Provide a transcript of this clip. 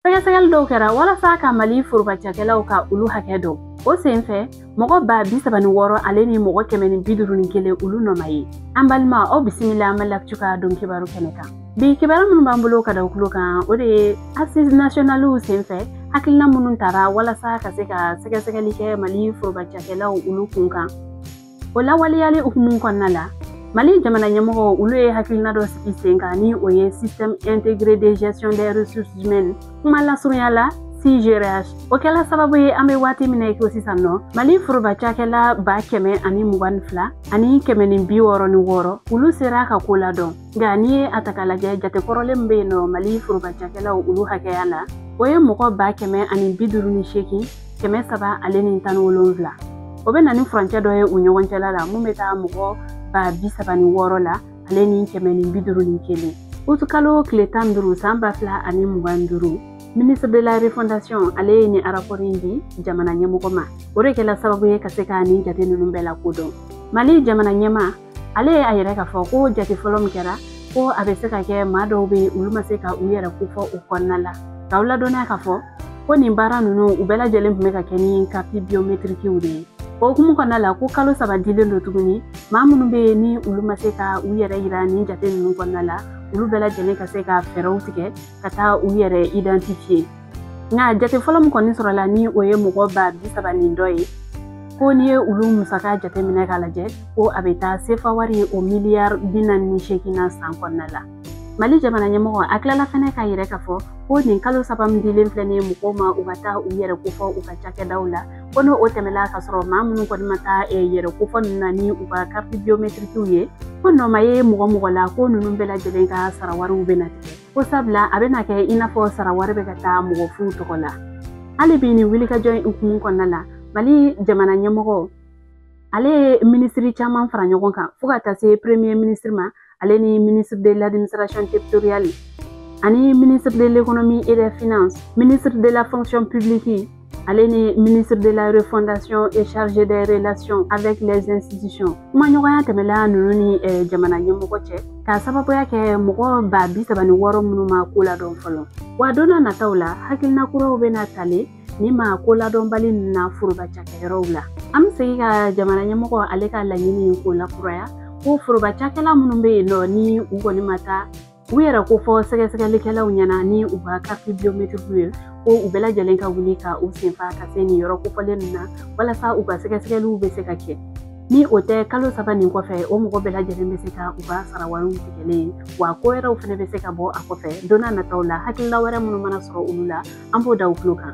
Sɛgɛsɛgɛli dɔw kɛra walasa ka Mali forobacakɛlaw ka olu hakɛ dɔn. O senfɛ mɔgɔ 36,000 ale ni mɔgɔ 151 olu nɔma ye. An balima aw bisimila an bɛ l'actu ka don kibaru kɛnɛ kan. Bi kibaru minnu b'an bolo ka da kulo kan o de ye Assises nationales senfɛ hakilina minnu tara walasa ka se ka sɛgɛsɛgɛli kɛ Mali forobacakɛlaw olu kun kan. O lawaleyali hukumu kɔnɔna la Mali jamana ɲɛmɔgɔ olu ye hakilina dɔ sigi sen kan ni o ye système intégré de gestion des ressources humaines kuma lasurunya la CGRH. O kɛla sababu ye an bɛ waati min na ko sisan nɔ Mali forobacakɛla 122 ani 166 olu sera ka ko ladɔn. Nka n'i ye a ta k'a lajɛ jate kɔrɔlen min bɛ yen nɔ Mali forobacakɛlaw olu hakɛya la o ye mɔgɔ 158,717. O bɛ na ni furancɛ dɔ ye u ɲɔgɔn cɛla la mun bɛ taa mɔgɔ 36,000 la ale ni 151. Utukalo tile 15 san 2025 ministre de la refondation ale ye ni rapport di jamana ɲɛmɔgɔ ma. O de kɛla sababu ye ka se ka ni jate ninnu bɛɛ la kodɔn. Mali jamana ɲɛma ale ye a yɛrɛ ka fɔ ko jate fɔlɔ min kɛra ko a bɛ se ka kɛ maa dɔw bɛ olu ma se ka u yɛrɛ kofɔ o kɔnɔna la. K'aw ladɔnniya ka fɔ ko nin baara ninnu u bɛɛ lajɛlen tun bɛ ka kɛ ni carte biométrique de ye. O hukumu kɔnɔna la ko kalo 3 dilen don tuguni maa minnu bɛ yen ni olu ma se ka u yɛrɛ yira ni jate ninnu kɔnɔna la olu bɛɛ lajɛlen ka se ka fɛɛrɛw tigɛ ka taa u yɛrɛ identifier. Nka jate fɔlɔ min kɔni sɔrɔla ni o ye mɔgɔ 30,000 ye ko n'i ye olu musaka jate minɛ k'a lajɛ ko a bɛ taa CFA wari o miliyari 48 san kɔnɔna la. Mali jamana ɲɛmɔgɔ a tilala fɛnɛ k'a yɛrɛ ka fɔ ko nin kalo 3 min dilen filɛ ni mɔgɔw ma u ka taa u yɛrɛ kofɔ u ka cakɛdaw la ko n'o tɛmɛla ka sɔrɔ maa minnu kɔni ma taa yɛrɛ kofɔ ninnu na ni u ka carte biométrique ye ko nɔma ye mɔgɔ la ko ninnu bɛɛ lajɛlen ka sara wariw bɛ na tigɛ ko sabula a bɛ na kɛ i n'a fɔ sara wari bɛ ka taa mɔgɔ fu tɔgɔ la. Hali bi ni wulikajɔ hukumu kɔnɔna la Mali jamana ɲɛmɔgɔ ale ye ministre caman fara ɲɔgɔn kan fo ka taa se premier ministre ma ale ni ministre de l'administration territoriale ani ministre de l'économie et des finances, ministre de la fonction publique ale ni ministre de la refondation et chargé des relations avec les institutions. Kuma ɲɔgɔnya tɛmɛla ninnu ni jamana ɲɛmɔgɔ cɛ k'a sababuya kɛ mɔgɔ 36,000 minnu ma ko ladɔn fɔlɔ. Wa donna nataw la hakilina kuraw bɛ na tale ni ma ko ladɔnbali ninnu na forobacakɛyɔrɔw la. An bɛ segin ka jamana ɲɛmɔgɔ ale ka laɲini ko lakuraya ko forobacakɛla minnu bɛ yen nɔ ni u kɔni ma taa u yɛrɛ ko fɔ sɛgɛsɛgɛlikɛlaw ɲɛna ni u ka carte biométrique ye ko u bɛɛ lajɛlen ka wuli ka u senfa ka se nin yɔrɔ kofɔlen ninnu na walasa u ka sɛgɛsɛgɛliw bɛ se ka kɛ. Ni o tɛ kalo 3 nin kɔfɛ o mɔgɔ bɛɛ lajɛlen bɛ se ka u ka sara wariw tigɛlen wa ko wɛrɛw fana bɛ se ka bɔ a kɔfɛ donna nataw la hakilila wɛrɛ minnu mana sɔrɔ olu la an b'o da u tulo kan.